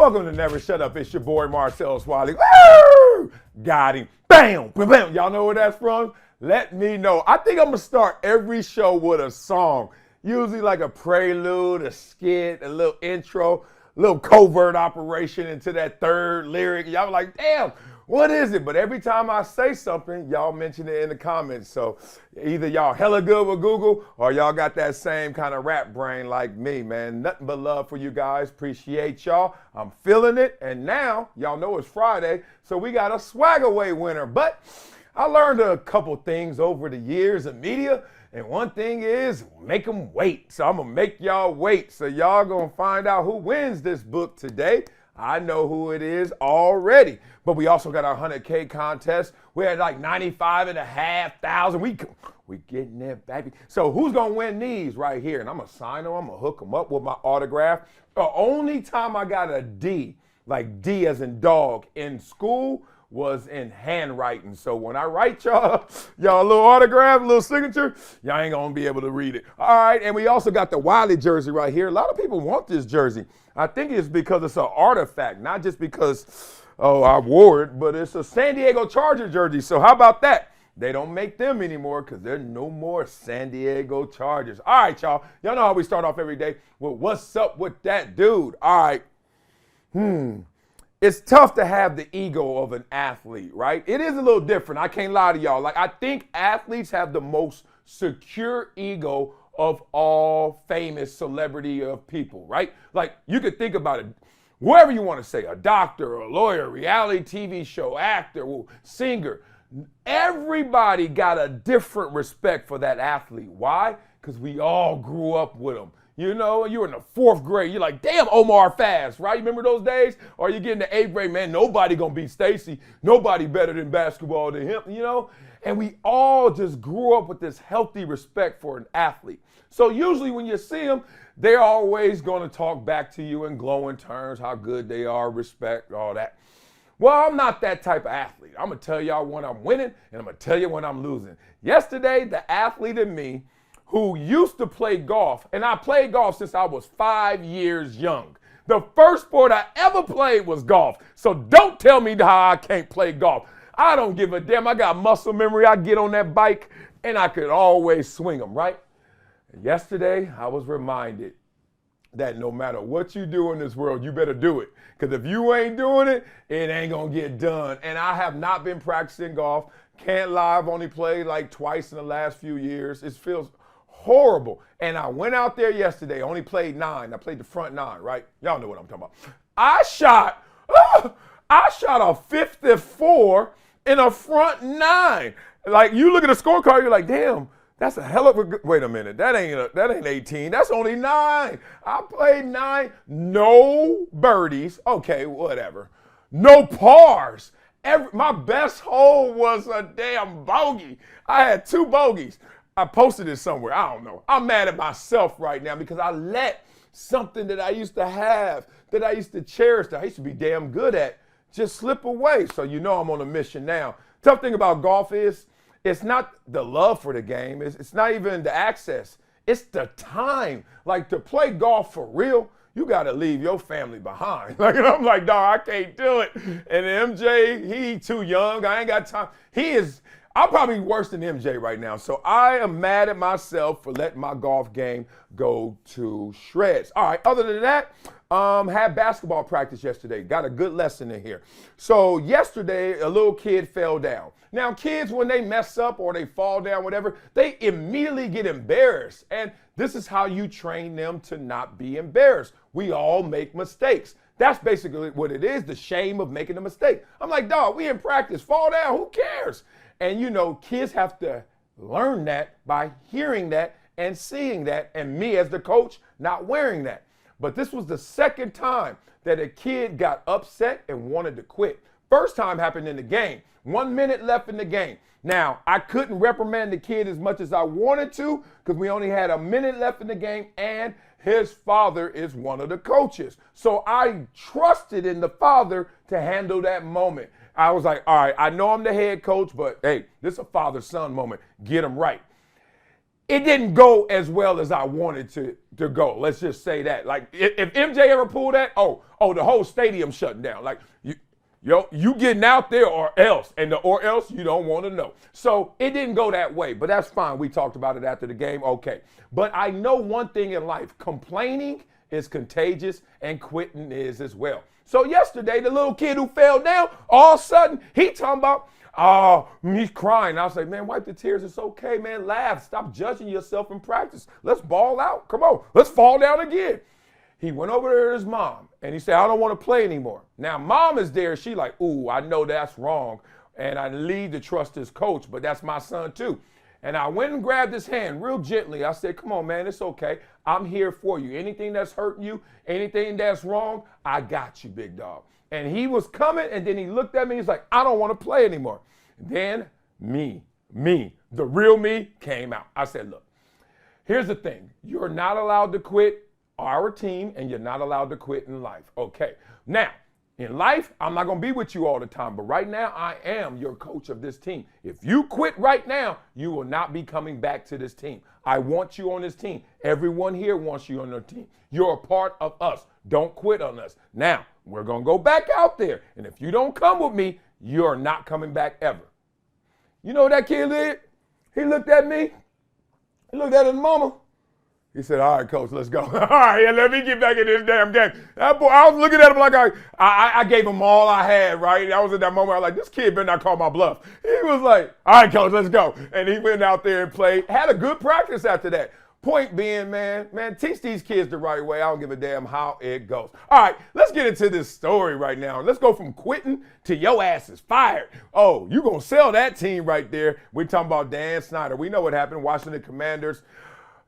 Welcome to Never Shut Up. It's your boy Marcellus, Wiley. Woo! Got him. Bam, bam, bam. Y'all know where that's from? Let me know. I think I'm going to start every show with a song. Usually like a prelude, a skit, a little intro, a little covert operation into that third lyric. Y'all like, damn, what is it? But every time I say something, y'all mention it in the comments. So either y'all hella good with Google or y'all got that same kind of rap brain like me, man. Nothing but love for you guys. Appreciate y'all. I'm feeling it. And now y'all know it's Friday, so we got a swag away winner. But I learned a couple things over the years in media. And one thing is, make them wait. So I'm going to make y'all wait. So y'all going to find out who wins this book today. I know who it is already. But we also got our 100K contest. We had like 95,500. We getting there, baby. So who's going to win these right here? And I'm going to sign them. I'm going to hook them up with my autograph. The only time I got a D, like D as in dog, in school was in handwriting. So when I write y'all a little autograph, a little signature, y'all ain't gonna be able to read it. All right, and we also got the Wiley jersey right here. A lot of people want this jersey. I think it's because it's an artifact, not just because, oh, I wore it, but it's a San Diego Charger jersey. So how about that? They don't make them anymore because there's no more San Diego Chargers. All right, y'all. Y'all know how we start off every day with what's up with that dude. All right. It's tough to have the ego of an athlete, right? It is a little different. I can't lie to y'all. Like, I think athletes have the most secure ego of all famous celebrity of people, right? Like, you could think about it, whoever you want to say, a doctor, a lawyer, reality TV show, actor, singer. Everybody got a different respect for that athlete. Why? Because we all grew up with them. You know, you're in the 4th grade. You're like, damn, Omar Fast, right? You remember those days? Or you get in the 8th grade, man, nobody gonna beat Stacy. Nobody better than basketball than him, you know? And we all just grew up with this healthy respect for an athlete. So usually when you see them, they're always gonna talk back to you in glowing terms, how good they are, respect, all that. Well, I'm not that type of athlete. I'm gonna tell y'all when I'm winning, and I'm gonna tell you when I'm losing. Yesterday, the athlete in me, who used to play golf, and I played golf since I was 5 years young. The first sport I ever played was golf. So don't tell me how I can't play golf. I don't give a damn. I got muscle memory. I get on that bike, and I could always swing them, right? Yesterday, I was reminded that no matter what you do in this world, you better do it. Because if you ain't doing it, it ain't going to get done. And I have not been practicing golf. Can't lie. I've only played like twice in the last few years. It feels horrible. And I went out there yesterday, only played 9. I played the front 9, right? Y'all know what I'm talking about. I shot a 54 in a front 9. Like, you look at the scorecard, you're like, damn, that's a hell of a good, wait a minute, that ain't 18, that's only 9. I played 9, no birdies, okay, whatever. No pars. My best hole was a damn bogey. I had 2 bogeys. I posted it somewhere. I don't know. I'm mad at myself right now because I let something that I used to have, that I used to cherish, that I used to be damn good at, just slip away. So you know I'm on a mission now. Tough thing about golf is it's not the love for the game. It's not even the access. It's the time. Like, to play golf for real, you got to leave your family behind. Like, and I'm like, dog, I can't do it. And MJ, he too young. I ain't got time. I'm probably worse than MJ right now. So I am mad at myself for letting my golf game go to shreds. All right, other than that, had basketball practice yesterday. Got a good lesson in here. So yesterday, a little kid fell down. Now, kids, when they mess up or they fall down, whatever, they immediately get embarrassed. And this is how you train them to not be embarrassed. We all make mistakes. That's basically what it is, the shame of making a mistake. I'm like, dog, we in practice. Fall down, who cares? And, you know, kids have to learn that by hearing that and seeing that, and me as the coach not wearing that. But this was the second time that a kid got upset and wanted to quit. First time happened in the game. 1 minute left in the game. Now, I couldn't reprimand the kid as much as I wanted to because we only had a minute left in the game, and his father is one of the coaches. So I trusted in the father to handle that moment. I was like, all right, I know I'm the head coach, but hey, this is a father-son moment. Get him right. it didn't go as well as I wanted to go. Let's just say that. Like, if MJ ever pulled that, the whole stadium shutting down. Like, you getting out there or else. And the or else you don't want to know. So it didn't go that way, but that's fine. We talked about it after the game. Okay. But I know one thing in life. Complaining is contagious and quitting is as well. So yesterday, the little kid who fell down, all of a sudden, he talking about, he's crying. I was like, man, wipe the tears. It's okay, man. Laugh. Stop judging yourself in practice. Let's ball out. Come on. Let's fall down again. He went over there to his mom, and he said, I don't want to play anymore. Now, mom is there. She like, ooh, I know that's wrong, and I need to trust his coach, but that's my son too. And I went and grabbed his hand real gently. I said, come on, man, it's okay. I'm here for you. Anything that's hurting you, anything that's wrong, I got you, big dog. And he was coming, and then he looked at me. He's like, I don't want to play anymore. Then me, the real me came out. I said, look, here's the thing. You're not allowed to quit our team, and you're not allowed to quit in life. Okay. Now, in life, I'm not going to be with you all the time, but right now, I am your coach of this team. If you quit right now, you will not be coming back to this team. I want you on this team. Everyone here wants you on their team. You're a part of us. Don't quit on us. Now, we're going to go back out there, and if you don't come with me, you're not coming back ever. You know what that kid did? He looked at me. He looked at his mama. He said, all right, coach, let's go. All right, yeah, let me get back in this damn game. That boy, I was looking at him like I gave him all I had, right? I was at that moment, I was like, this kid better not call my bluff. He was like, all right, coach, let's go. And he went out there and played. Had a good practice after that. Point being, man, teach these kids the right way. I don't give a damn how it goes. All right, let's get into this story right now. Let's go from quitting to your ass is fired. Oh, you going to sell that team right there. We're talking about Dan Snyder. We know what happened. Washington Commanders.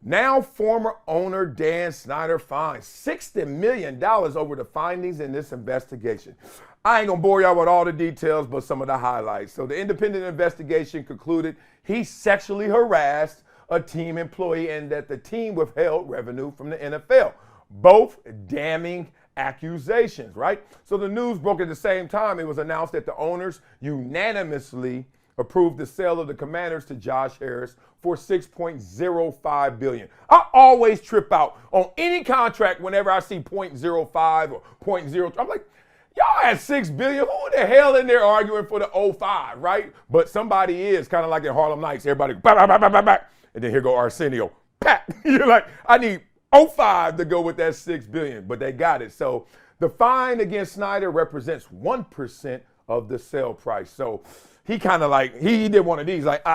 Now former owner Dan Snyder fined $60 million over the findings in this investigation. I ain't going to bore y'all with all the details, but some of the highlights. So the independent investigation concluded he sexually harassed a team employee and that the team withheld revenue from the NFL. Both damning accusations, right? So the news broke at the same time. It was announced that the owners unanimously approved the sale of the Commanders to Josh Harris for $6.05 billion. I always trip out on any contract whenever I see .05 or .03. I'm like, y'all had $6 billion. Who the hell in there arguing for the 05, right? But somebody is, kind of like in Harlem Nights. Everybody, bah, bah, bah, bah, bah, bah. And then here go Arsenio. Pat. You're like, I need 05 to go with that $6 billion, but they got it. So the fine against Snyder represents 1% of the sale price. So he kind of like, he did one of these, like,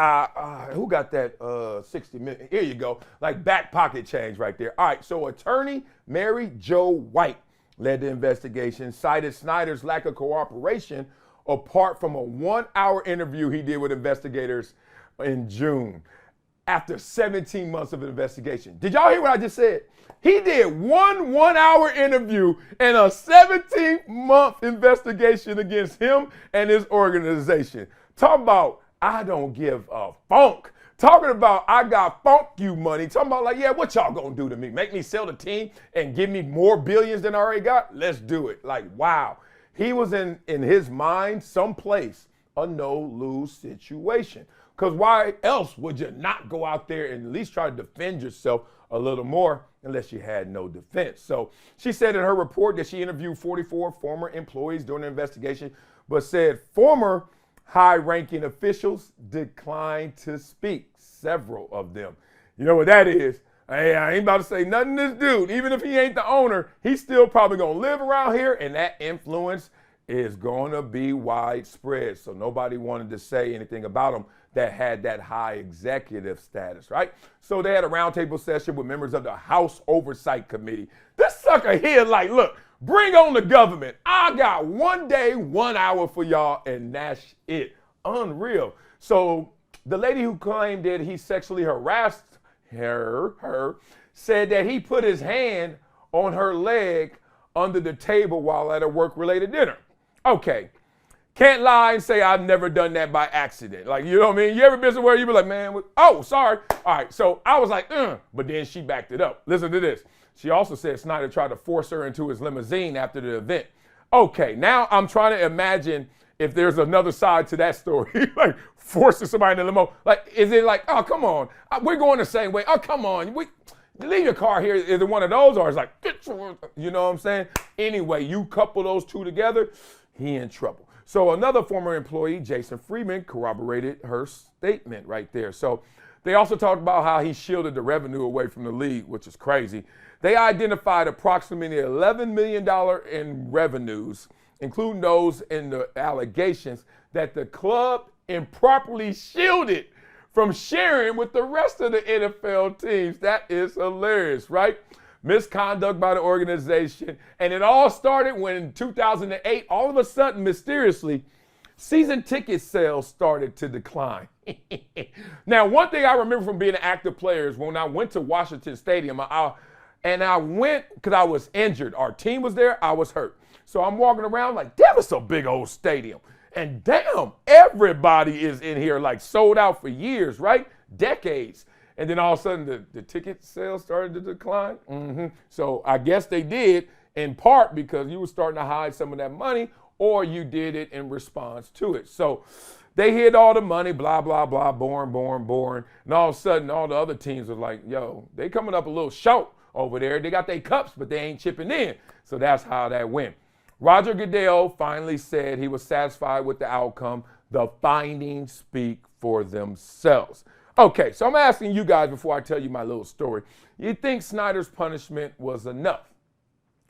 who got that 60 million? Here you go. Like back pocket change right there. All right, so attorney Mary Jo White led the investigation, cited Snyder's lack of cooperation apart from a 1-hour interview he did with investigators in June after 17 months of investigation. Did y'all hear what I just said? He did one-hour interview and a 17-month investigation against him and his organization. Talking about, I don't give a funk. Talking about, I got funk you money. Talking about like, yeah, what y'all gonna do to me? Make me sell the team and give me more billions than I already got? Let's do it. Like, wow. He was in his mind someplace a no-lose situation. Because why else would you not go out there and at least try to defend yourself a little more unless you had no defense? So she said in her report that she interviewed 44 former employees during the investigation, but said former high-ranking officials declined to speak, several of them. You know what that is? Hey, I ain't about to say nothing to this dude. Even if he ain't the owner, he's still probably going to live around here, and that influence is going to be widespread. So nobody wanted to say anything about him that had that high executive status, right? So they had a roundtable session with members of the House Oversight Committee. This sucker here like, look, bring on the government. I got 1 day, 1 hour for y'all, and that's it. Unreal. So the lady who claimed that he sexually harassed her said that he put his hand on her leg under the table while at a work-related dinner. Okay. Can't lie and say I've never done that by accident. Like, you know what I mean? You ever been somewhere you be like, man, oh, sorry. All right, so I was like, but then she backed it up. Listen to this. She also said Snyder tried to force her into his limousine after the event. Okay, now I'm trying to imagine if there's another side to that story, like forcing somebody in the limo. Like, is it like, oh, come on, we're going the same way. Oh, come on, leave your car here. Is it one of those, or it's like, you know what I'm saying? Anyway, you couple those two together, he in trouble. So another former employee, Jason Freeman, corroborated her statement right there. So they also talked about how he shielded the revenue away from the league, which is crazy. They identified approximately $11 million in revenues, including those in the allegations that the club improperly shielded from sharing with the rest of the NFL teams. That is hilarious, right? Misconduct by the organization. And it all started when in 2008, all of a sudden, mysteriously, season ticket sales started to decline. Now, one thing I remember from being an active player is when I went to Washington Stadium, I went because I was injured. Our team was there, I was hurt. So I'm walking around like, damn, it's a big old stadium. And damn, everybody is in here like sold out for years, right? Decades. And then all of a sudden the ticket sales started to decline. So I guess they did in part because you were starting to hide some of that money, or you did it in response to it. So they hid all the money, blah, blah, blah, boring. And all of a sudden all the other teams were like, yo, they coming up a little short over there. They got their cups, but they ain't chipping in. So that's how that went. Roger Goodell finally said he was satisfied with the outcome. The findings speak for themselves. Okay, so I'm asking you guys before I tell you my little story. You think Snyder's punishment was enough?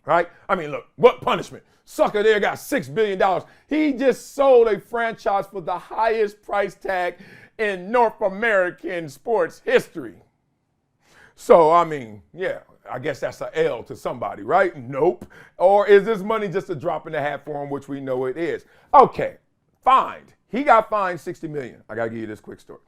Right? I mean, look, what punishment? Sucker there got $6 billion. He just sold a franchise for the highest price tag in North American sports history. So, I mean, yeah, I guess that's an L to somebody, right? Nope. Or is this money just a drop in the hat for him, which we know it is? Okay, fined. He got fined $60 million. I got to give you this quick story.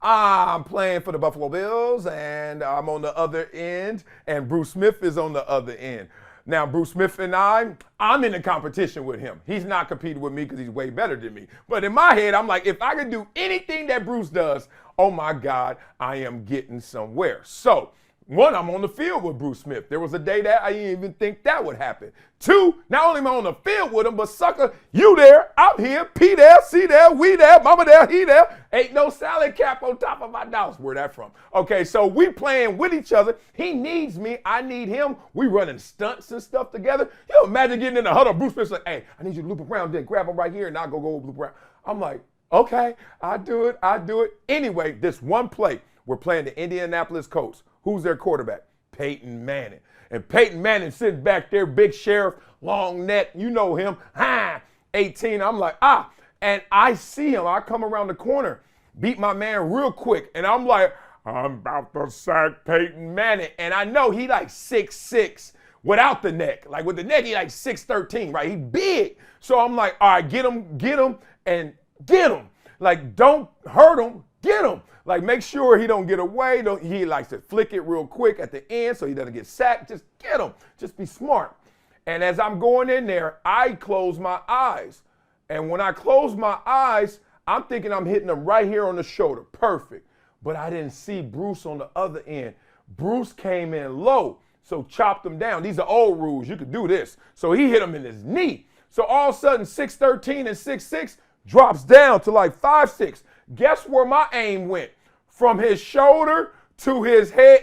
I'm playing for the Buffalo Bills, and I'm on the other end, and Bruce Smith is on the other end. Now, Bruce Smith and I'm in a competition with him. He's not competing with me because he's way better than me. But in my head, I'm like, if I could do anything that Bruce does, oh my God, I am getting somewhere. So, one, I'm on the field with Bruce Smith. There was a day that I didn't even think that would happen. Two, not only am I on the field with him, but sucker, you there, I'm here, P there, C there, we there, mama there, he there. Ain't no salad cap on top of my house. Where that from? Okay, so we playing with each other. He needs me, I need him. We running stunts and stuff together. You imagine getting in the huddle. Bruce Smith's like, hey, I need you to loop around, then grab him right here, and I'll go loop around. I'm like, okay, I do it. Anyway, this one play, we're playing the Indianapolis Colts. Who's their quarterback? Peyton Manning. And Peyton Manning sitting back there, big sheriff, long neck. You know him. 18. I'm like, And I see him. I come around the corner, beat my man real quick. And I'm like, I'm about to sack Peyton Manning. And I know he like 6'6", without the neck. Like with the neck, he like 6'13", right? He big. So I'm like, all right, get him, and get him. Like, don't hurt him, get him. Like, make sure he don't get away. He likes to flick it real quick at the end so he doesn't get sacked. Just get him. Just be smart. And as I'm going in there, I close my eyes. And when I close my eyes, I'm thinking I'm hitting him right here on the shoulder. Perfect. But I didn't see Bruce on the other end. Bruce came in low, so chopped him down. These are old rules. You could do this. So he hit him in his knee. So all of a sudden, 6'13" and 6'6" drops down to like 5'6". Guess where my aim went? From his shoulder to his head,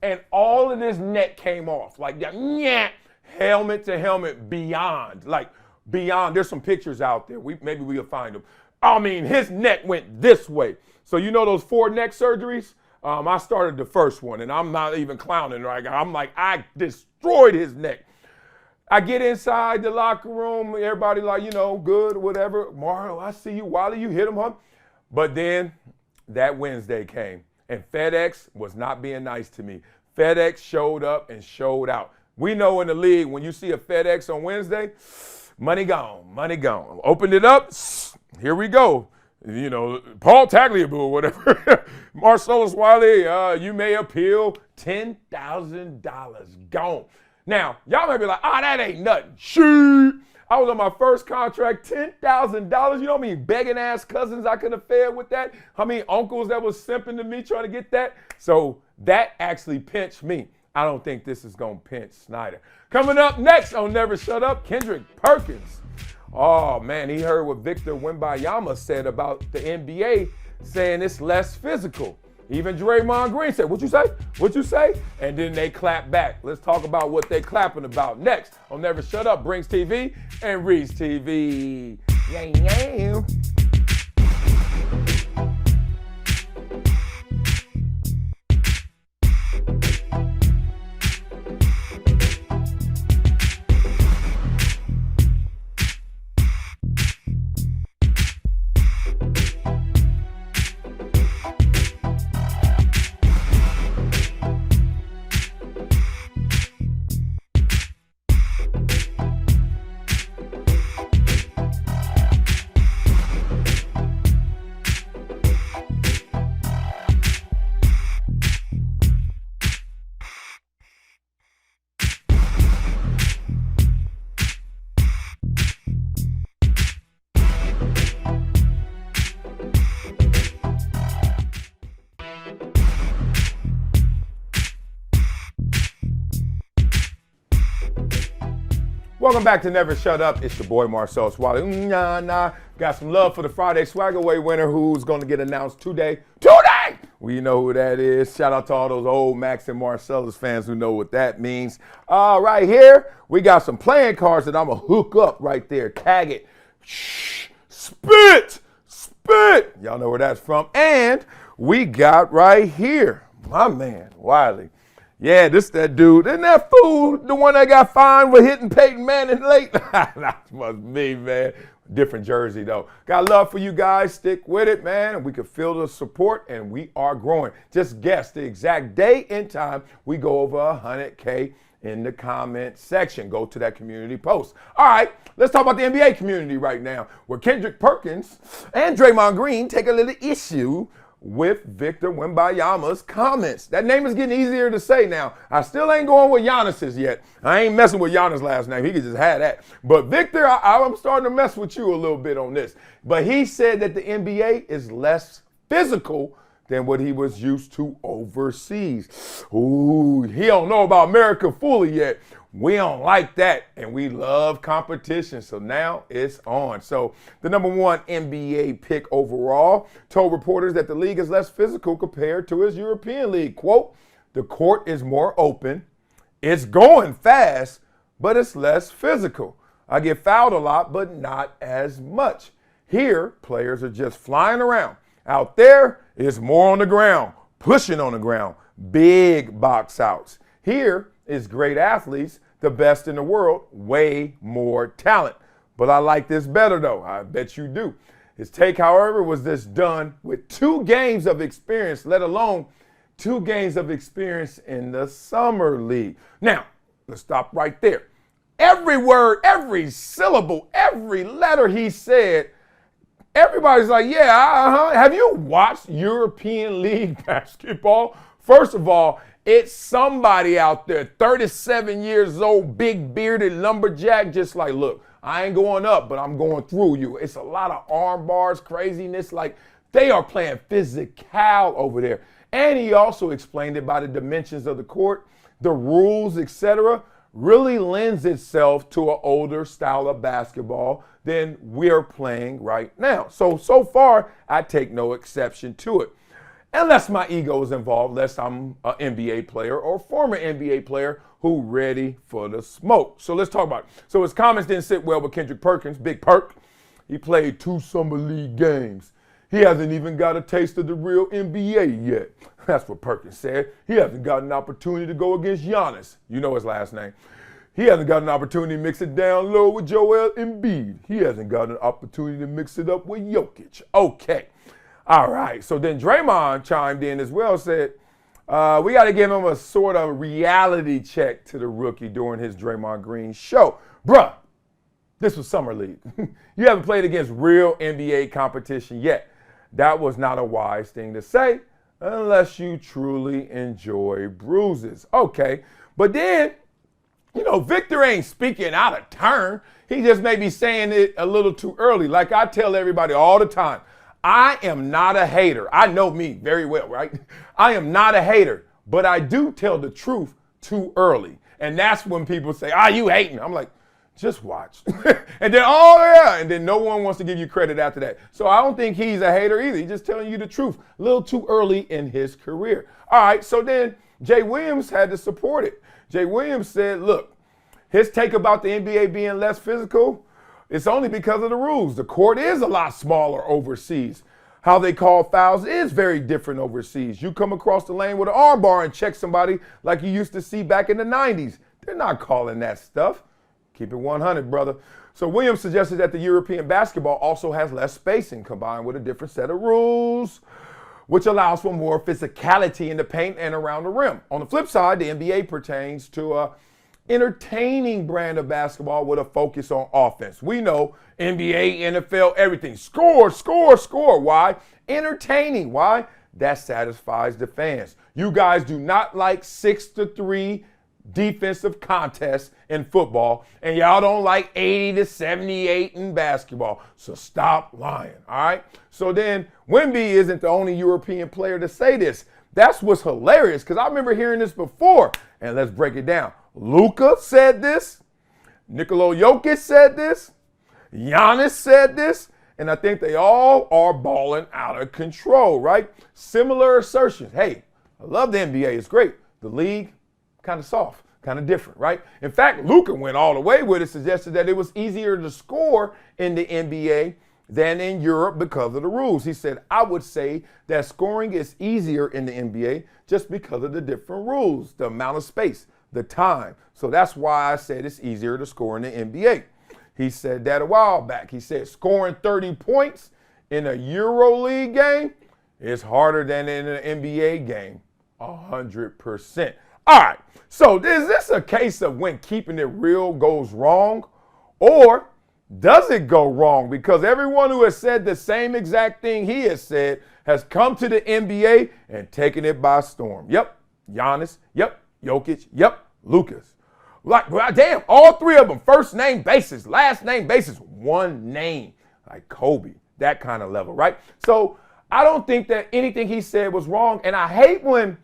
and all of his neck came off. Like, helmet to helmet, beyond. There's some pictures out there. Maybe we'll find them. I mean, his neck went this way. So you know those 4 neck surgeries? I started the first one, and I'm not even clowning right now. I'm like, I destroyed his neck. I get inside the locker room, everybody like, good, whatever. Mario, I see you. Wiley, you hit him, huh? But then that Wednesday came, and FedEx was not being nice to me. FedEx showed up and showed out. We know in the league, when you see a FedEx on Wednesday, money gone. Opened it up, here we go. Paul Tagliabue or whatever. Marcellus, Wiley, you may appeal, $10,000 gone. Now, y'all might be like, that ain't nothing. Shoot. I was on my first contract, $10,000. You know how many begging ass cousins I could have fed with that? How many uncles that was simping to me trying to get that? So that actually pinched me. I don't think this is going to pinch Snyder. Coming up next on Never Shut Up, Kendrick Perkins Oh, man, he heard what Victor Wembanyama said about the NBA, saying it's less physical. Even Draymond Green said, what you say? What you say? And then they clap back. Let's talk about what they clapping about next on Never Shut Up, Brings TV and Reads TV. Yeah, yeah. Welcome back to Never Shut Up. It's your boy Marcellus, Wiley. Got some love for the Friday Swag Away winner who's going to get announced today. We know who that is. Shout out to all those old Max and Marcellus fans who know what that means. Right here, we got some playing cards that I'm going to hook up right there. Tag it. Shh. Spit. Y'all know where that's from. And we got right here, my man, Wiley. Yeah, this that dude. Isn't that fool the one that got fined for hitting Peyton Manning late? That must be, man. Different jersey, though. Got love for you guys. Stick with it, man. We can feel the support, and we are growing. Just guess the exact day and time we go over 100K in the comment section. Go to that community post. All right, let's talk about the NBA community right now, where Kendrick Perkins and Draymond Green take a little issue with Victor Wembanyama's comments. That name is getting easier to say now. I still ain't going with Giannis's yet. I ain't messing with Giannis' last name. He could just have that. But Victor, I'm starting to mess with you a little bit on this. But he said that the NBA is less physical than what he was used to overseas. Ooh, he don't know about America fully yet. We don't like that, and we love competition, so now it's on. So the number one NBA pick overall told reporters that the league is less physical compared to his European league. Quote, the court is more open, it's going fast, but it's less physical. I get fouled a lot, but not as much. Here, players are just flying around. Out there, it's more on the ground, pushing on the ground, big box outs. Here is great athletes, the best in the world, way more talent. But I like this better, though. I bet you do. His take, however, was this done with 2 games of experience, let alone 2 games of experience in the summer league. Now, let's stop right there. Every word, every syllable, every letter he said, everybody's like, yeah, have you watched European League basketball? First of all, it's somebody out there, 37 years old, big bearded lumberjack, just like, look, I ain't going up, but I'm going through you. It's a lot of arm bars, craziness. Like, they are playing physical over there. And he also explained it by the dimensions of the court, the rules, etc., really lends itself to an older style of basketball than we're playing right now. So far, I take no exception to it. Unless my ego is involved, unless I'm an NBA player or former NBA player who ready for the smoke. So let's talk about it. So his comments didn't sit well with Kendrick Perkins, Big Perk. He played 2 summer league games. He hasn't even got a taste of the real NBA yet. That's what Perkins said. He hasn't got an opportunity to go against Giannis. You know his last name. He hasn't got an opportunity to mix it down low with Joel Embiid. He hasn't got an opportunity to mix it up with Jokic. Okay. All right, so then Draymond chimed in as well, said, we got to give him a sort of reality check to the rookie during his Draymond Green show. Bruh, this was Summer League. You haven't played against real NBA competition yet. That was not a wise thing to say unless you truly enjoy bruises. Okay, but then, you know, Victor ain't speaking out of turn. He just may be saying it a little too early. Like I tell everybody all the time, I am not a hater. I know me very well, right? I am not a hater, but I do tell the truth too early. And that's when people say, you hating. I'm like, Just watch. And then, oh yeah, and then no one wants to give you credit after that. So I don't think he's a hater either. He's just telling you the truth. A little too early in his career. All right, so then Jay Williams had to support it. Jay Williams said, look, his take about the NBA being less physical, it's only because of the rules. The court is a lot smaller overseas. How they call fouls is very different overseas. You come across the lane with an arm bar and check somebody like you used to see back in the 90s. They're not calling that stuff. Keep it 100, brother. So Williams suggested that the European basketball also has less spacing combined with a different set of rules, which allows for more physicality in the paint and around the rim. On the flip side, the NBA pertains to an entertaining brand of basketball with a focus on offense. We know NBA, NFL, everything. Score, score, score. Why? Entertaining. Why? That satisfies the fans. You guys do not like 6-3 defensive contests in football, and y'all don't like 80-78 in basketball. So stop lying, all right? So then Wemby isn't the only European player to say this. That's what's hilarious, because I remember hearing this before. And let's break it down. Luka said this. Nikola Jokic said this. Giannis said this. And I think they all are balling out of control, right? Similar assertions. Hey, I love the NBA. It's great. The league, kind of soft, kind of different, right? In fact, Luka went all the way with it, suggested that it was easier to score in the NBA than in Europe because of the rules. He said, I would say that scoring is easier in the NBA just because of the different rules, the amount of space, the time. So that's why I said it's easier to score in the NBA. He said that a while back. He said scoring 30 points in a EuroLeague game is harder than in an NBA game, 100%. All right, so is this a case of when keeping it real goes wrong, or does it go wrong? Because everyone who has said the same exact thing he has said has come to the NBA and taken it by storm. Yep, Giannis. Yep, Jokic. Yep, Lucas. Like, well, damn, all three of them, first name basis, last name basis, one name, like Kobe, that kind of level, right? So I don't think that anything he said was wrong, and I hate when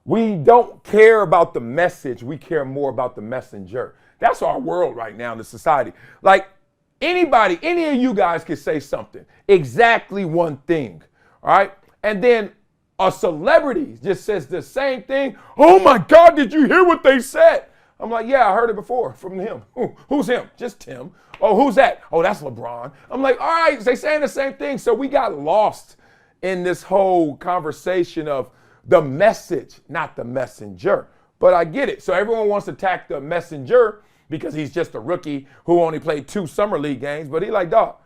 we don't care about the message, we care more about the messenger. That's our world right now in the society. Like, anybody, any of you guys can say something, exactly one thing, all right? And then a celebrity just says the same thing. Oh my God, did you hear what they said? I'm like, yeah, I heard it before from him. Who's him? Just Tim. Oh, who's that? Oh, that's LeBron. I'm like, all right, they saying the same thing. So we got lost in this whole conversation of the message, not the messenger. But I get it. So everyone wants to attack the messenger because he's just a rookie who only played 2 summer league games. But he like, dog,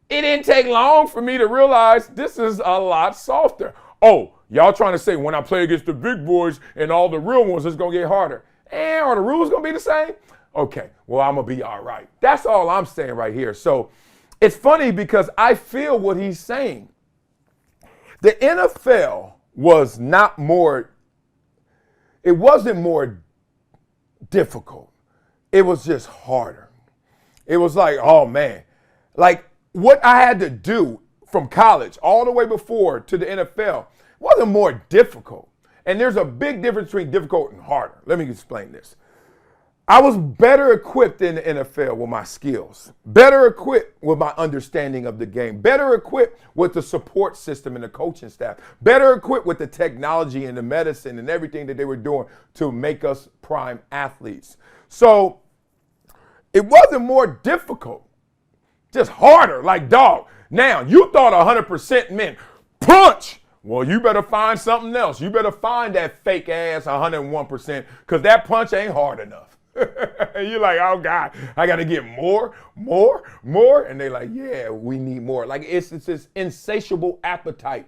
it didn't take long for me to realize this is a lot softer. Oh, y'all trying to say when I play against the big boys and all the real ones, it's going to get harder. And are the rules going to be the same? Okay, well, I'm going to be all right. That's all I'm saying right here. So it's funny because I feel what he's saying. The NFL was not more, it wasn't more difficult. It was just harder. It was like, oh man, like what I had to do from college all the way before to the NFL wasn't more difficult. And there's a big difference between difficult and harder. Let me explain this. I was better equipped in the NFL with my skills, better equipped with my understanding of the game, better equipped with the support system and the coaching staff, better equipped with the technology and the medicine and everything that they were doing to make us prime athletes. So it wasn't more difficult, just harder, like dog. Now, you thought 100% meant punch. Well, you better find something else. You better find that fake ass 101% because that punch ain't hard enough. You're like, oh God, I got to get more. And they're like, yeah, we need more. Like it's this insatiable appetite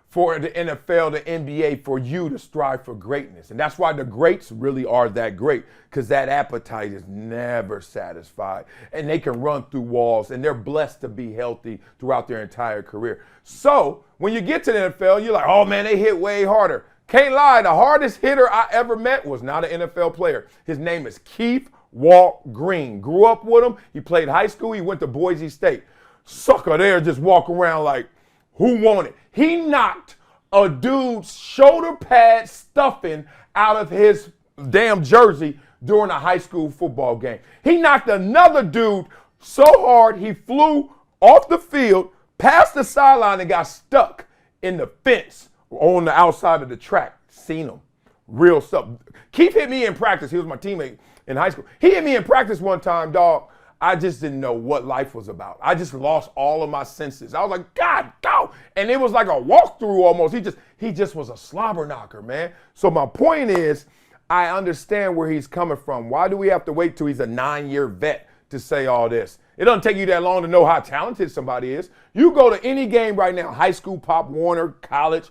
for the NFL, the NBA, for you to strive for greatness. And that's why the greats really are that great, because that appetite is never satisfied. And they can run through walls, and they're blessed to be healthy throughout their entire career. So when you get to the NFL, you're like, oh man, they hit way harder. Can't lie, the hardest hitter I ever met was not an NFL player. His name is Keith Walt Green. Grew up with him. He played high school. He went to Boise State. Sucker there just walk around like, who won it? He knocked a dude's shoulder pad stuffing out of his damn jersey during a high school football game. He knocked another dude so hard he flew off the field, past the sideline, and got stuck in the fence on the outside of the track. Seen him. Real stuff. Keith hit me in practice. He was my teammate in high school. He hit me in practice one time, dog. I just didn't know what life was about. I just lost all of my senses. I was like, God, go. And it was like a walkthrough almost. He just was a slobber knocker, man. So my point is, I understand where he's coming from. Why do we have to wait till he's a 9-year vet to say all this? It doesn't take you that long to know how talented somebody is. You go to any game right now, high school, Pop Warner, college,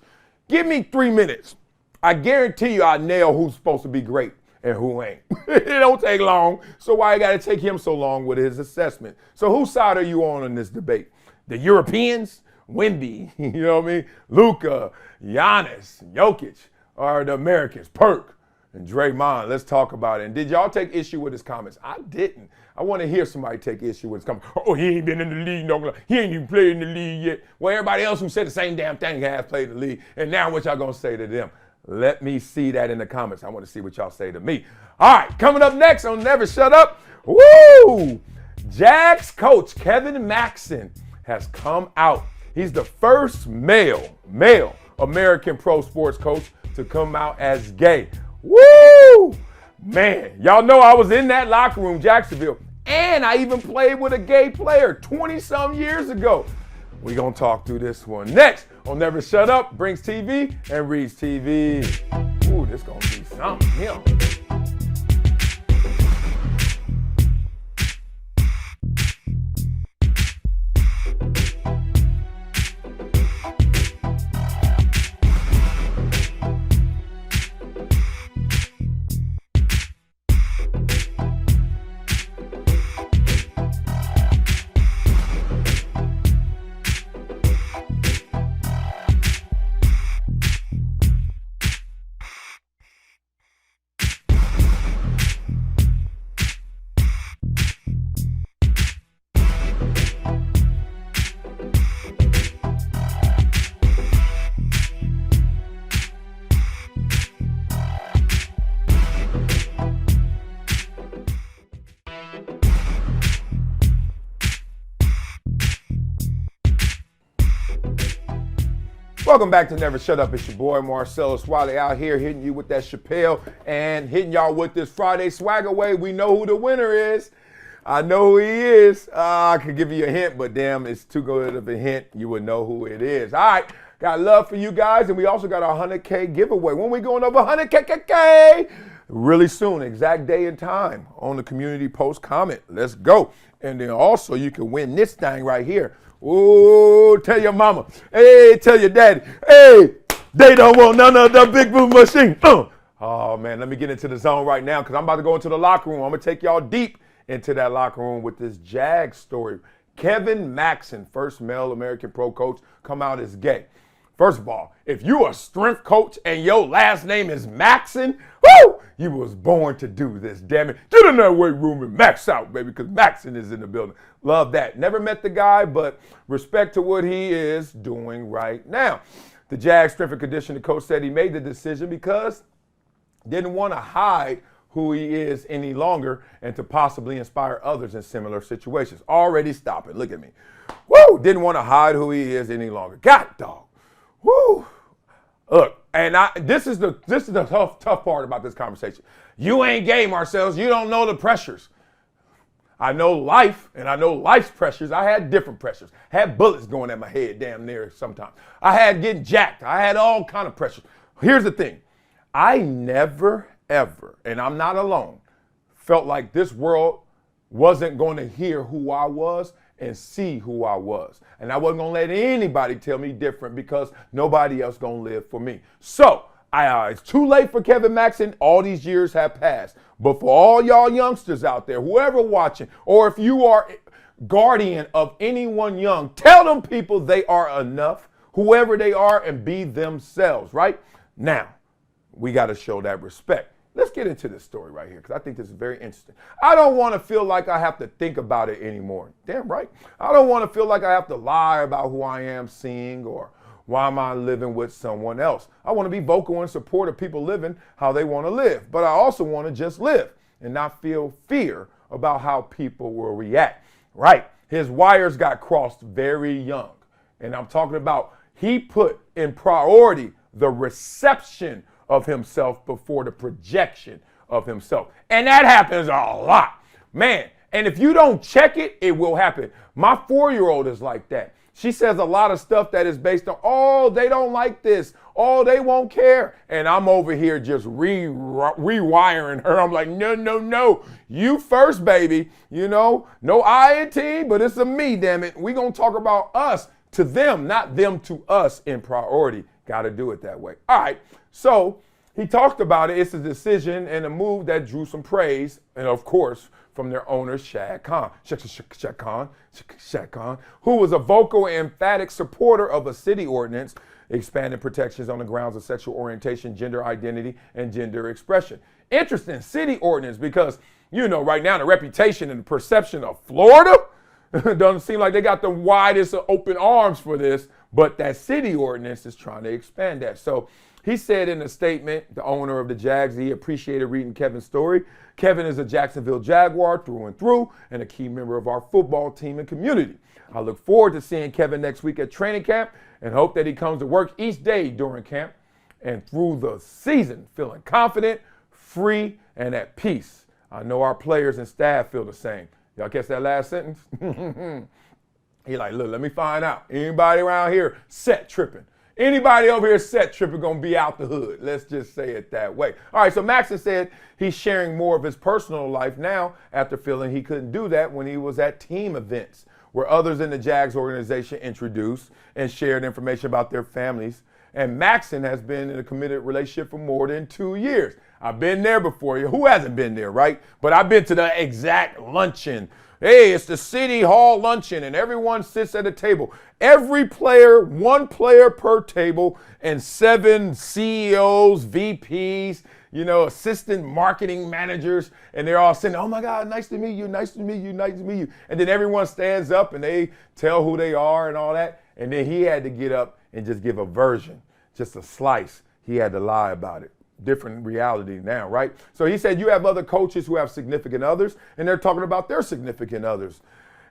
give me 3 minutes. I guarantee you I nail who's supposed to be great and who ain't. It don't take long, so why you got to take him so long with his assessment? So whose side are you on in this debate? The Europeans, Wemby, you know what I mean? Luka, Giannis, Jokic, or the Americans, Perk, and Draymond? Let's talk about it. And did y'all take issue with his comments? I didn't. I want to hear somebody take issue with his comments. Oh, he ain't been in the league. No, he ain't even played in the league yet. Well, everybody else who said the same damn thing has played in the league. And now what y'all going to say to them? Let me see that in the comments. I want to see what y'all say to me. All right, coming up next on Never Shut Up. Woo! Jags coach Kevin Maxson has come out. He's the first male American pro sports coach to come out as gay. Woo! Man, y'all know I was in that locker room, Jacksonville, and I even played with a gay player 20-some years ago. We're going to talk through this one next on Never Shut Up, Brings TV and Reads TV. Ooh, this going to be something, yeah. Welcome back to Never Shut Up. It's your boy Marcellus, Wiley, out here hitting you with that Chappelle and hitting y'all with this Friday swag away. We know who the winner is. I know who he is. I could give you a hint, but damn, it's too good of a hint. You would know who it is. All right, got love for you guys, and we also got our 100K giveaway. When we going over 100K, really soon, exact day and time on the community post comment. Let's go. And then also you can win this thing right here. Ooh, tell your mama. Hey, tell your daddy. Hey, they don't want none of the big boom machine. Oh, man, let me get into the zone right now because I'm about to go into the locker room. I'm going to take y'all deep into that locker room with this Jag story. Kevin Maxson, first male American pro coach, come out as gay. First of all, if you a strength coach and your last name is Maxson, woo, you was born to do this, damn it. Get in that weight room and max out, baby, because Maxson is in the building. Love that. Never met the guy, but respect to what he is doing right now. The Jags strength and conditioning coach said he made the decision because didn't want to hide who he is any longer and to possibly inspire others in similar situations. Already stop it. Look at me. Woo! Didn't want to hide who he is any longer. God, dog. Woo! Look, and this is the tough part about this conversation. You ain't gay, Marcellus. You don't know the pressures. I know life, and I know life's pressures. I had different pressures. Had bullets going at my head damn near sometimes. I had getting jacked. I had all kind of pressures. Here's the thing. I never, ever, and I'm not alone, felt like this world wasn't going to hear who I was and see who I was. And I wasn't going to let anybody tell me different because nobody else going to live for me. So it's too late for Kevin Maxson. All these years have passed. But for all y'all youngsters out there, whoever watching, or if you are guardian of anyone young, tell them people they are enough, whoever they are, and be themselves, right? Now, we got to show that respect. Let's get into this story right here because I think this is very interesting. I don't want to feel like I have to think about it anymore. Damn right. I don't want to feel like I have to lie about who I am seeing or why am I living with someone else. I want to be vocal in support of people living how they want to live, but I also want to just live. and not feel fear about how people will react. Right. His wires got crossed very young. And I'm talking about he put in priority the reception of himself before the projection of himself. And that happens a lot. Man, and if you don't check it, it will happen. My 4-year-old is like that. She says a lot of stuff that is based on, oh, they don't like this. Oh, they won't care. And I'm over here just rewiring her. I'm like, no. You first, baby. You know, no I in team, but it's a me, damn it. We're going to talk about us to them, not them to us in priority. Got to do it that way. All right. So he talked about it. It's a decision and a move that drew some praise. And of course, from their owner, Shad Khan, who was a vocal and emphatic supporter of a city ordinance expanding protections on the grounds of sexual orientation, gender identity, and gender expression. Interesting, city ordinance, because, you know, right now the reputation and the perception of Florida doesn't seem like they got the widest open arms for this, but that city ordinance is trying to expand that. So he said in a statement, the owner of the Jags, he appreciated reading Kevin's story. Kevin is a Jacksonville Jaguar through and through and a key member of our football team and community. I look forward to seeing Kevin next week at training camp and hope that he comes to work each day during camp and through the season feeling confident, free, and at peace. I know our players and staff feel the same. Y'all catch that last sentence? He like, look, let me find out. Anybody around here set tripping? Anybody over here set tripping gonna be out the hood? Let's just say it that way. All right, so Maxson said he's sharing more of his personal life now after feeling he couldn't do that when he was at team events where others in the Jags organization introduced and shared information about their families. And Maxson has been in a committed relationship for more than 2 years. I've been there before. Who hasn't been there, right? But I've been to the exact luncheon. Hey, it's the City Hall luncheon, and everyone sits at a table. Every player, one player per table, and 7 CEOs, VPs, you know, assistant marketing managers, and they're all saying, oh my God, nice to meet you, nice to meet you, nice to meet you. And then everyone stands up and they tell who they are and all that. And then he had to get up and just give a version, just a slice. He had to lie about it. Different reality now, right? So he said you have other coaches who have significant others, and they're talking about their significant others.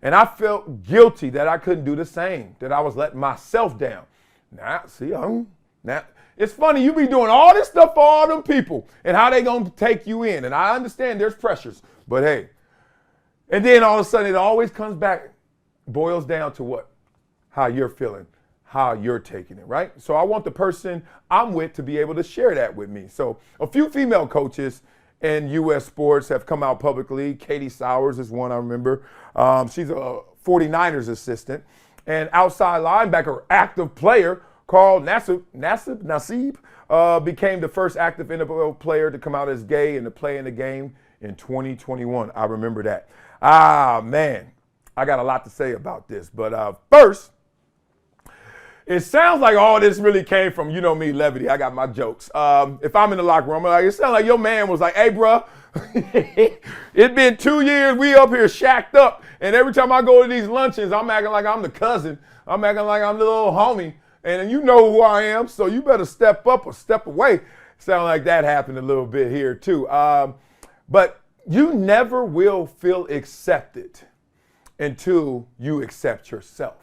And I felt guilty that I couldn't do the same, that I was letting myself down. Now, see, now it's funny, you be doing all this stuff for all them people, and how they gonna take you in. And I understand there's pressures, but hey. And then all of a sudden it always comes back, boils down to what? How you're feeling. How you're taking it, right? So I want the person I'm with to be able to share that with me. So a few female coaches in U.S. sports have come out publicly. Katie Sowers is one I remember. She's a 49ers assistant. And outside linebacker, active player called Nassib became the first active NFL player to come out as gay and to play in the game in 2021. I remember that. Man, I got a lot to say about this. But first, it sounds like all this really came from, you know me, levity. I got my jokes. If I'm in the locker room, I'm like, it sounds like your man was like, hey, bro, it's been 2 years. We up here shacked up. And every time I go to these luncheons, I'm acting like I'm the cousin. I'm acting like I'm the little homie. And you know who I am, so you better step up or step away. Sound like that happened a little bit here, too. But you never will feel accepted until you accept yourself.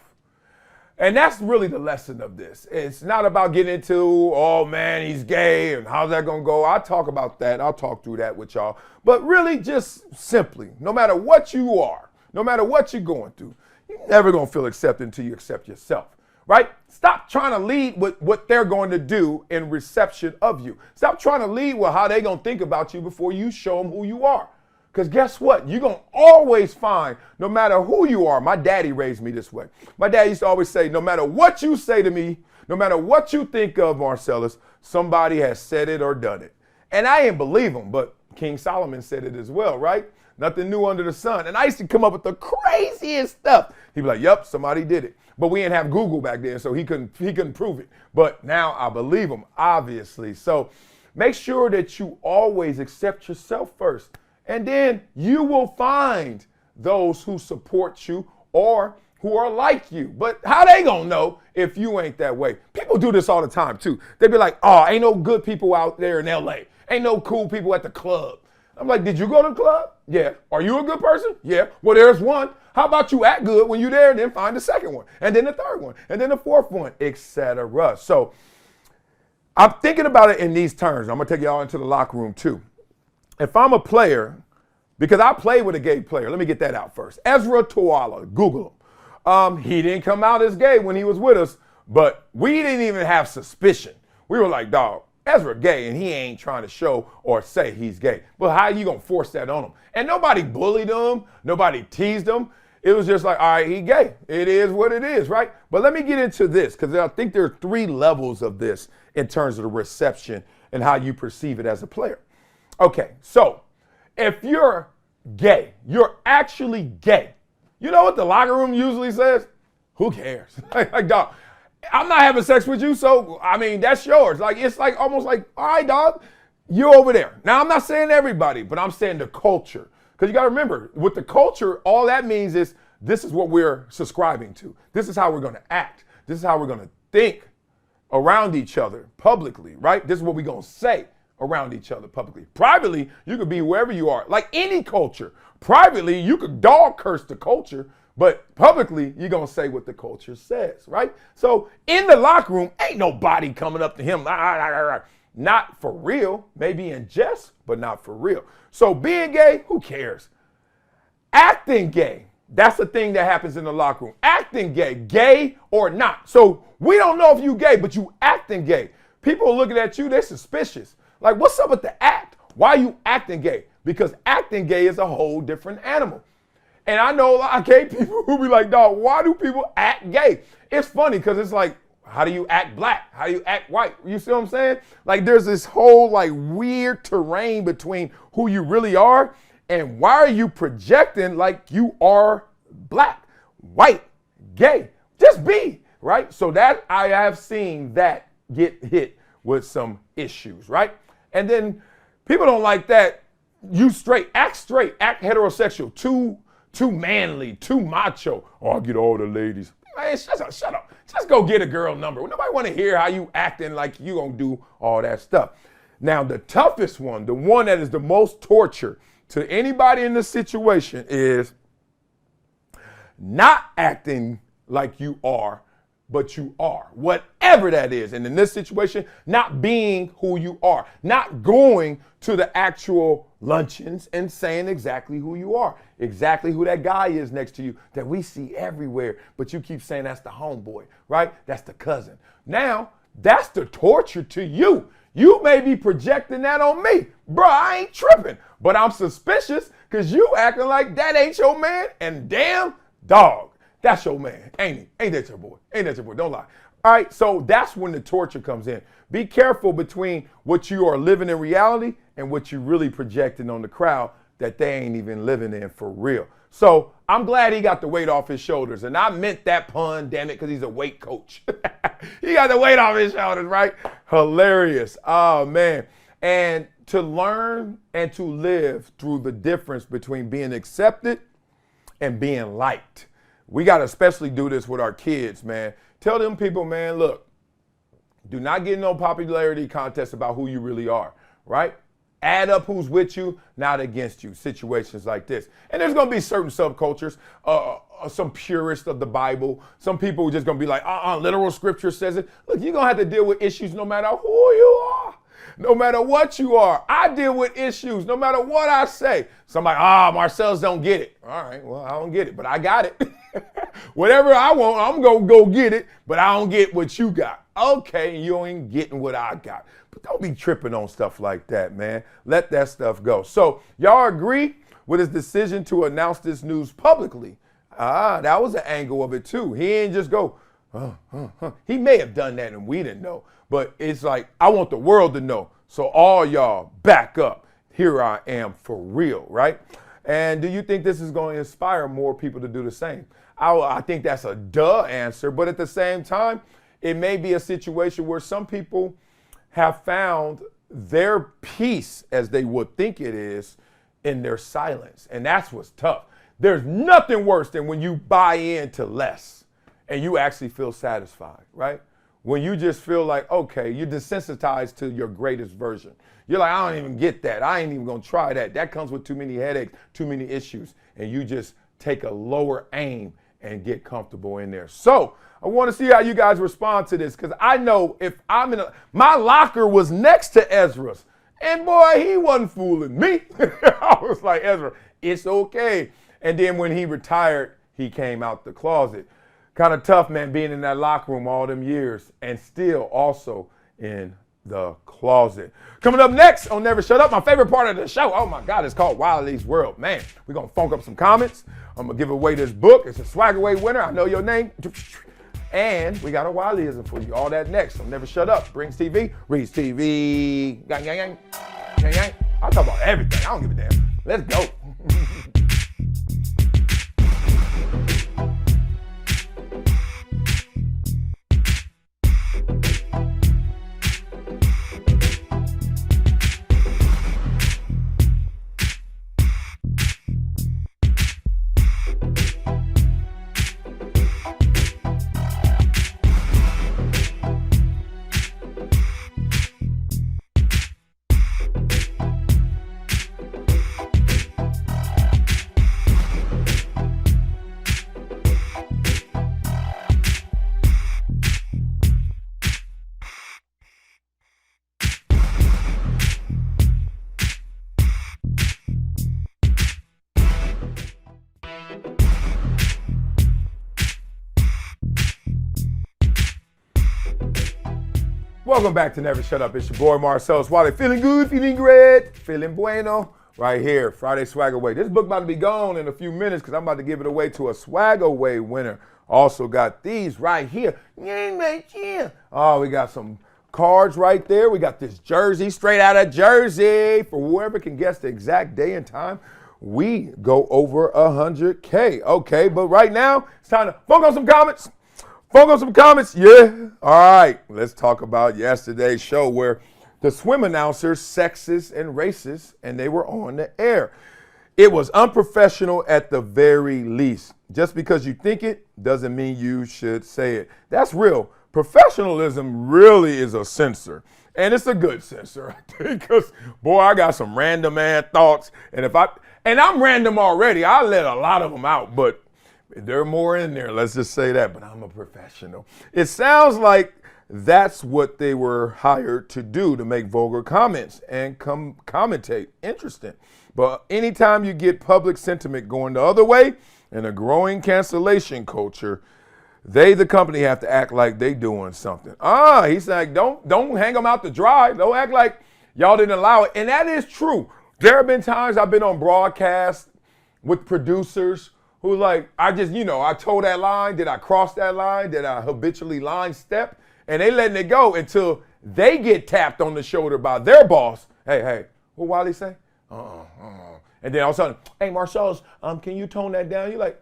And that's really the lesson of this. It's not about getting into, oh man, he's gay and how's that gonna go? I'll talk about that. I'll talk through that with y'all. But really just simply, no matter what you are, no matter what you're going through, you're never gonna feel accepted until you accept yourself, right? Stop trying to lead with what they're going to do in reception of you. Stop trying to lead with how they're gonna think about you before you show them who you are. Because guess what? You're going to always find, no matter who you are, my daddy raised me this way. My dad used to always say, no matter what you say to me, no matter what you think of Marcellus, somebody has said it or done it. And I didn't believe him, but King Solomon said it as well, right? Nothing new under the sun. And I used to come up with the craziest stuff. He'd be like, yep, somebody did it. But we didn't have Google back then, so he couldn't prove it. But now I believe him, obviously. So make sure that you always accept yourself first. And then you will find those who support you or who are like you. But how they gonna know if you ain't that way? People do this all the time too. They be like, oh, ain't no good people out there in LA. Ain't no cool people at the club. I'm like, did you go to the club? Yeah. Are you a good person? Yeah. Well, there's one. How about you act good when you're there, and then find the second one, and then the third one, and then the fourth one, etc. So I'm thinking about it in these terms. I'm going to take y'all into the locker room too. If I'm a player, because I played with a gay player. Let me get that out first. Ezra Tuala, Google him. He didn't come out as gay when he was with us, but we didn't even have suspicion. We were like, dog, Ezra gay, and he ain't trying to show or say he's gay. But how you going to force that on him? And nobody bullied him. Nobody teased him. It was just like, all right, he gay. It is what it is, right? But let me get into this, because I think there are 3 levels of this in terms of the reception and how you perceive it as a player. Okay, so if you're gay, you're actually gay. You know what the locker room usually says? Who cares? Like, dog, I'm not having sex with you, so, I mean, that's yours. Like, it's like almost like, all right, dog, you over there. Now, I'm not saying everybody, but I'm saying the culture. Because you got to remember, with the culture, all that means is this is what we're subscribing to. This is how we're going to act. This is how we're going to think around each other publicly, right? This is what we're going to say around each other publicly. Privately, you could be wherever you are, like any culture. Privately, you could dog curse the culture, but publicly, you're going to say what the culture says, right? So in the locker room, ain't nobody coming up to him. Not for real, maybe in jest, but not for real. So being gay, who cares? Acting gay, that's the thing that happens in the locker room. Acting gay or not. So we don't know if you gay, but you acting gay. People are looking at you, they're suspicious. Like, what's up with the act? Why are you acting gay? Because acting gay is a whole different animal. And I know a lot of gay people who be like, dog, why do people act gay? It's funny because it's like, how do you act black? How do you act white? You see what I'm saying? Like, there's this whole like weird terrain between who you really are and why are you projecting like you are black, white, gay? Just be, right? So that I have seen that get hit with some issues, right? And then people don't like that. You act straight, act heterosexual, too manly, too macho. Oh, I'll get all the ladies. Man, shut up. Just go get a girl number. Nobody want to hear how you acting like you gonna do all that stuff. Now, the toughest one, the one that is the most torture to anybody in this situation is not acting like you are, but you are, whatever that is. And in this situation, not being who you are, not going to the actual luncheons and saying exactly who you are, exactly who that guy is next to you that we see everywhere, but you keep saying that's the homeboy, right? That's the cousin. Now, that's the torture to you. You may be projecting that on me. Bro, I ain't tripping, but I'm suspicious because you acting like that ain't your man, and damn, dog, that's your man, ain't he? Ain't that your boy? Ain't that your boy? Don't lie. All right, so that's when the torture comes in. Be careful between what you are living in reality and what you really projecting on the crowd that they ain't even living in for real. So I'm glad he got the weight off his shoulders. And I meant that pun, damn it, because he's a weight coach. He got the weight off his shoulders, right? Hilarious. Oh, man. And to learn and to live through the difference between being accepted and being liked. We got to especially do this with our kids, man. Tell them people, man, look, do not get in no popularity contest about who you really are, right? Add up who's with you, not against you, situations like this. And there's going to be certain subcultures, some purists of the Bible, some people who are just going to be like, literal scripture says it. Look, you're going to have to deal with issues no matter who you are, no matter what you are. I deal with issues no matter what I say. Somebody, Marcellus don't get it. All right, well, I don't get it, but I got it. Whatever I want, I'm going to go get it, but I don't get what you got. Okay, you ain't getting what I got. But don't be tripping on stuff like that, man. Let that stuff go. So y'all agree with his decision to announce this news publicly? That was an angle of it too. He ain't just go, He may have done that and we didn't know. But it's like, I want the world to know. So all y'all back up. Here I am for real, right? And do you think this is going to inspire more people to do the same? I think that's a duh answer. But at the same time, it may be a situation where some people have found their peace, as they would think it is, in their silence. And that's what's tough. There's nothing worse than when you buy into less and you actually feel satisfied, right? when you just feel like, okay, you're desensitized to your greatest version. You're like, I don't even get that. I ain't even going to try that. That comes with too many headaches, too many issues. And you just take a lower aim and get comfortable in there. So I want to see how you guys respond to this, because I know if I'm my locker was next to Ezra's, and boy, he wasn't fooling me. I was like, Ezra, it's okay. And then when he retired, he came out the closet. Kind of tough, man, being in that locker room all them years and still also in the closet. Coming up next on Never Shut Up, my favorite part of the show. Oh my God, it's called Wiley's World. Man, we're going to funk up some comments. I'm going to give away this book. It's a swag away winner. I know your name. And we got a Wileyism for you. All that next on Never Shut Up. Brings TV, reads TV. Gang, gang, gang. Gang, gang. I'll talk about everything. I don't give a damn. Let's go. Welcome back to Never Shut Up. It's your boy Marcellus. Wiley, feeling good, feeling great, feeling bueno. Right here, Friday Swag Away. This book about to be gone in a few minutes because I'm about to give it away to a Swag Away winner. Also got these right here. Oh, we got some cards right there. We got this jersey straight out of Jersey. For whoever can guess the exact day and time, we go over 100K. Okay, but right now, it's time to focus on some comments. Focus on some comments, yeah. All right, let's talk about yesterday's show where the swim announcers, sexist and racist, and they were on the air. It was unprofessional at the very least. Just because you think it doesn't mean you should say it. That's real. Professionalism really is a censor. And it's a good censor, I think, because, boy, I got some random man thoughts. And I'm random already. I let a lot of them out, but there are more in there, let's just say that, but I'm a professional. It sounds like that's what they were hired to do, to make vulgar comments and commentate. Interesting. But anytime you get public sentiment going the other way and a growing cancellation culture, the company, have to act like they doing something. He's like, don't hang them out to dry. Don't act like y'all didn't allow it. And that is true. There have been times I've been on broadcast with producers who like, I told that line. Did I cross that line? Did I habitually line step? And they letting it go until they get tapped on the shoulder by their boss. Hey, what Wiley say? And then all of a sudden, hey, Marcellus, can you tone that down? You're like,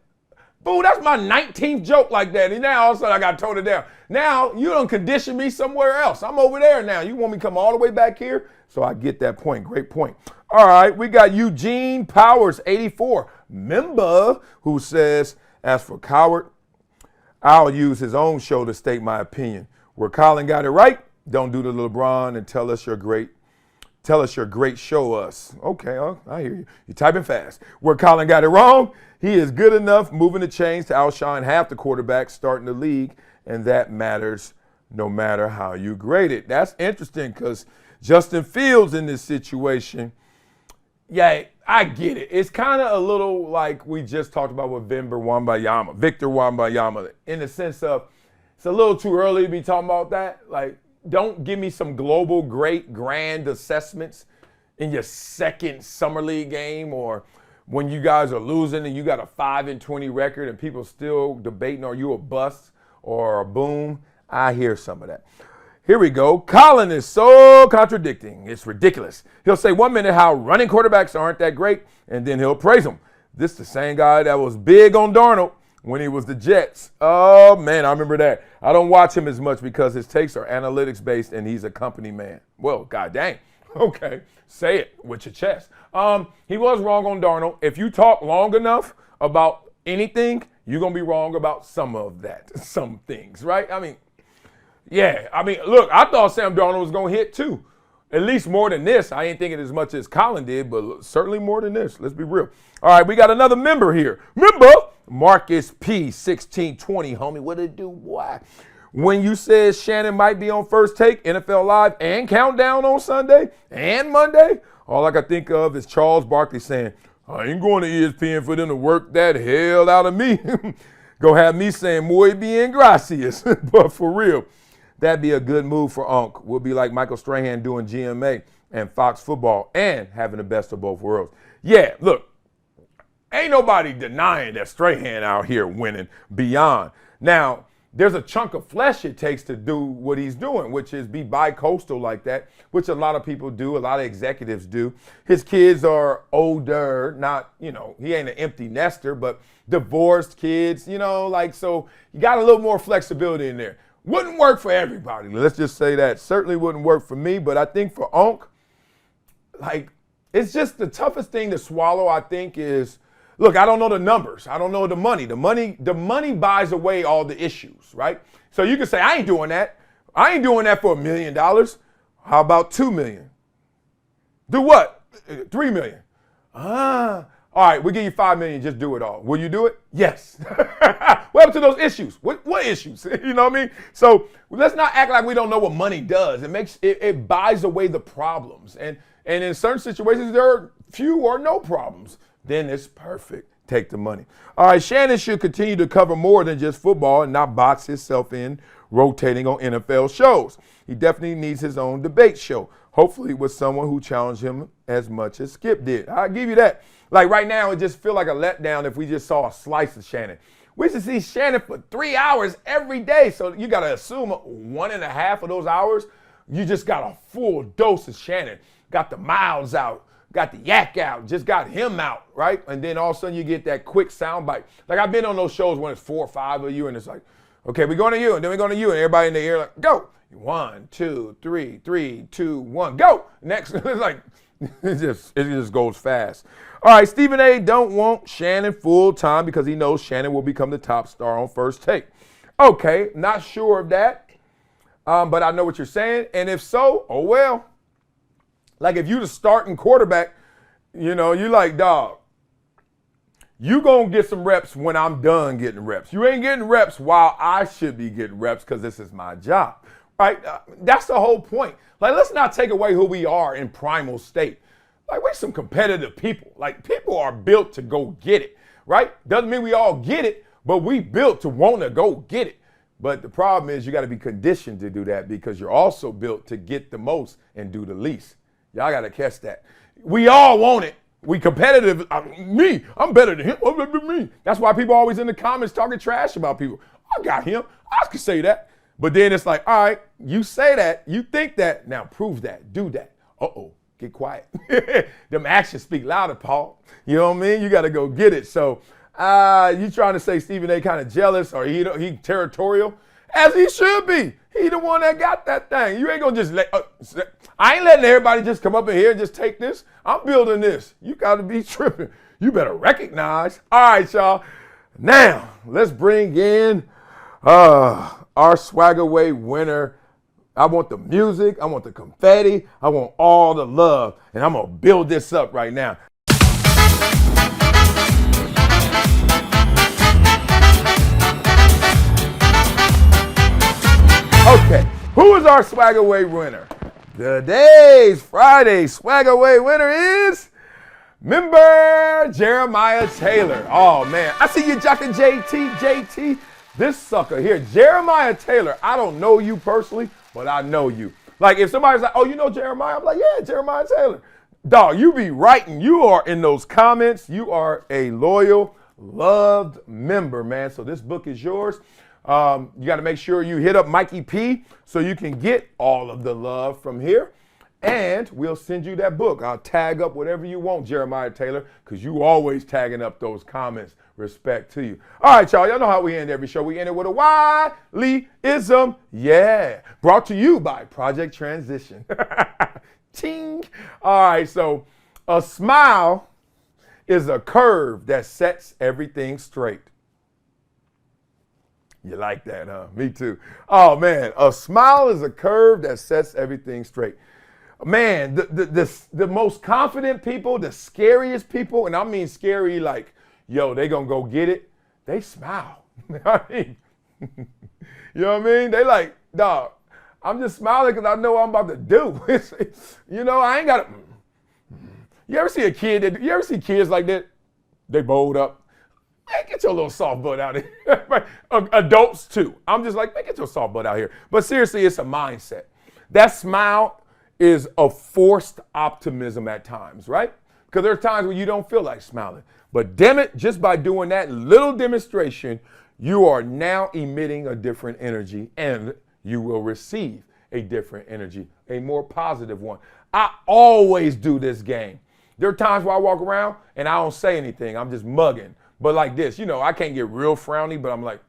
boo, that's my 19th joke like that. And now all of a sudden I got to tone it down. Now you done condition me somewhere else. I'm over there now. You want me to come all the way back here? So I get that point. Great point. All right, we got Eugene Powers, 84, member, who says, as for Coward, I'll use his own show to state my opinion. Where Colin got it right, don't do the LeBron and tell us you're great. Tell us you're great, show us. Okay, I hear you. You're typing fast. Where Colin got it wrong, he is good enough moving the chains to outshine half the quarterbacks starting the league, and that matters no matter how you grade it. That's interesting because Justin Fields in this situation, yeah, I get it. It's kind of a little like we just talked about with Victor Wembanyama, in the sense of it's a little too early to be talking about that. Like, don't give me some global great grand assessments in your second summer league game, or when you guys are losing and you got a 5-20 record and people still debating, are you a bust or a boom? I hear some of that. Here we go. Colin is so contradicting. It's ridiculous. He'll say 1 minute how running quarterbacks aren't that great, and then he'll praise them. This the same guy that was big on Darnold when he was the Jets. Oh, man, I remember that. I don't watch him as much because his takes are analytics-based and he's a company man. Well, god dang. Okay, say it with your chest. He was wrong on Darnold. If you talk long enough about anything, you're going to be wrong about some of that, some things, right? I mean, Yeah, I mean, look, I thought Sam Darnold was going to hit too. At least more than this. I ain't thinking as much as Colin did, but certainly more than this. Let's be real. All right, we got another member here. Member Marcus P. 1620, homie. What it do, boy? When you said Shannon might be on First Take, NFL Live, and Countdown on Sunday and Monday, all I can think of is Charles Barkley saying, I ain't going to ESPN for them to work that hell out of me. Go have me saying, muy bien, gracias. But for real, that'd be a good move for Unc. We'll be like Michael Strahan doing GMA and Fox Football and having the best of both worlds. Yeah, look, ain't nobody denying that Strahan out here winning beyond. Now, there's a chunk of flesh it takes to do what he's doing, which is be bi-coastal like that, which a lot of people do, a lot of executives do. His kids are older, not, he ain't an empty nester, but divorced kids, so you got a little more flexibility in there. Wouldn't work for everybody. Let's just say that. Certainly wouldn't work for me, but I think for Unc, it's just the toughest thing to swallow, I think, is, look, I don't know the numbers. I don't know the money. The money buys away all the issues, right? So you can say, I ain't doing that. I ain't doing that for $1 million. How about $2 million? Do what? $3 million. All right, we'll give you $5 million. Just do it all. Will you do it? Yes. What happened to those issues? What issues? You know what I mean? So let's not act like we don't know what money does. It buys away the problems. And in certain situations, there are few or no problems. Then it's perfect. Take the money. All right, Shannon should continue to cover more than just football and not box himself in rotating on NFL shows. He definitely needs his own debate show, hopefully with someone who challenged him as much as Skip did. I'll give you that. Like right now, it just feel like a letdown if we just saw a slice of Shannon. We should see Shannon for 3 hours every day. So you got to assume 1.5 of those hours, you just got a full dose of Shannon. Got the miles out, got the yak out, just got him out, right? And then all of a sudden you get that quick soundbite. Like I've been on those shows when it's 4 or 5 of you and it's like, okay, we're going to you and then we're going to you and everybody in the air like, go. 1, 2, 3, 3, 2, 1, go. Next, it's like, it just goes fast. All right, Stephen A. don't want Shannon full time because he knows Shannon will become the top star on First Take. Okay, not sure of that, but I know what you're saying. And if so, oh well. Like if you the starting quarterback, you like, dog, you gonna get some reps when I'm done getting reps. You ain't getting reps while I should be getting reps because this is my job, right? That's the whole point. Like, let's not take away who we are in primal state. Like, we're some competitive people. Like, people are built to go get it, right? Doesn't mean we all get it, but we built to want to go get it. But the problem is you got to be conditioned to do that because you're also built to get the most and do the least. Y'all got to catch that. We all want it. We competitive. I'm better than him. Me. That's why people always in the comments talking trash about people. I got him. I can say that. But then it's like, all right, you say that, you think that, now prove that, do that. Uh-oh, get quiet. Them actions speak louder, Paul. You know what I mean? You got to go get it. So you trying to say Stephen A. kind of jealous or he territorial? As he should be. He the one that got that thing. You ain't going to just I ain't letting everybody just come up in here and just take this. I'm building this. You got to be tripping. You better recognize. All right, y'all. Now, let's bring in our Swag Away winner. I want the music. I want the confetti. I want all the love. And I'm going to build this up right now. Okay, who is our Swag Away winner? Today's Friday Swag Away winner is member Jeremiah Taylor. Oh, man. I see you jocking JT. This sucker here, Jeremiah Taylor. I don't know you personally, but I know you. Like, if somebody's like, oh, you know Jeremiah? I'm like, yeah, Jeremiah Taylor. Dog, you be writing. You are in those comments. You are a loyal, loved member, man. So this book is yours. You got to make sure you hit up Mikey P so you can get all of the love from here. And we'll send you that book. I'll tag up whatever you want, Jeremiah Taylor, because you always tagging up those comments. Respect to you. All right, y'all. Y'all know how we end every show. We end it with a Wileyism. Yeah. Brought to you by Project Transition. Ting. All right, so a smile is a curve that sets everything straight. You like that, huh? Me too. Oh, man, a smile is a curve that sets everything straight. Man, the most confident people, the scariest people, and I mean scary like, yo, they gonna go get it, they smile. I mean, you know what I mean? They like, dog, I'm just smiling because I know what I'm about to do. You know, I ain't got to. You ever see kids like that? They bowled up. Man, get your little soft butt out of here. Adults too. I'm just like, man, get your soft butt out here. But seriously, it's a mindset. That smile is a forced optimism at times, right? Because there are times when you don't feel like smiling. But damn it, just by doing that little demonstration, you are now emitting a different energy and you will receive a different energy, a more positive one. I always do this game. There are times where I walk around and I don't say anything. I'm just mugging. But like this, you know, I can't get real frowny, but I'm like,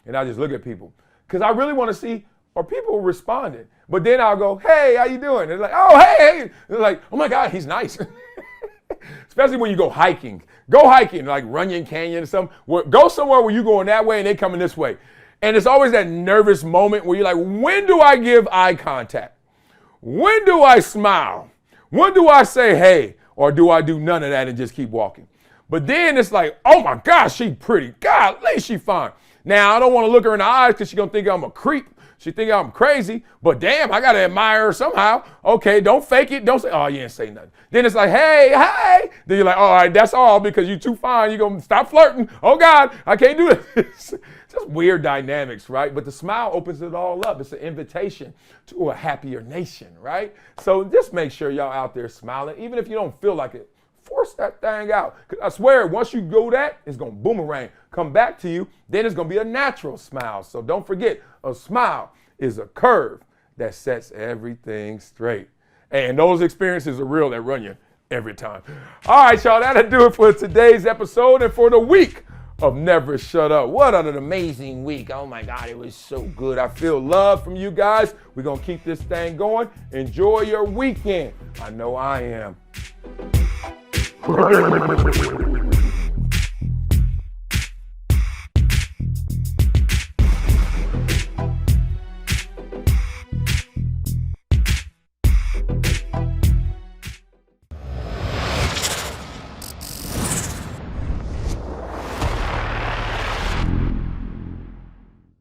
and I just look at people. Because I really want to see, are people responding? But then I'll go, hey, how you doing? They're like, oh, hey. They're like, oh my God, he's nice. Especially when you go hiking. Go hiking, like Runyon Canyon or something. Go somewhere where you're going that way and they coming this way. And it's always that nervous moment where you're like, when do I give eye contact? When do I smile? When do I say, hey? Or do I do none of that and just keep walking? But then it's like, oh my gosh, she pretty. Golly, she fine. Now, I don't want to look her in the eyes because she's going to think I'm a creep. She think I'm crazy, but damn, I got to admire her somehow. Okay, don't fake it. Don't say, oh, you didn't say nothing. Then it's like, hey, hey. Then you're like, all right, that's all because you're too fine. You're going to stop flirting. Oh, God, I can't do this. Just weird dynamics, right? But the smile opens it all up. It's an invitation to a happier nation, right? So just make sure y'all out there smiling, even if you don't feel like it. Force that thing out. I swear, once you go that, it's going to boomerang, come back to you. Then it's going to be a natural smile. So don't forget, a smile is a curve that sets everything straight. And those experiences are real that run you every time. All right, y'all, that'll do it for today's episode and for the week of Never Shut Up. What an amazing week. Oh, my God, it was so good. I feel love from you guys. We're going to keep this thing going. Enjoy your weekend. I know I am.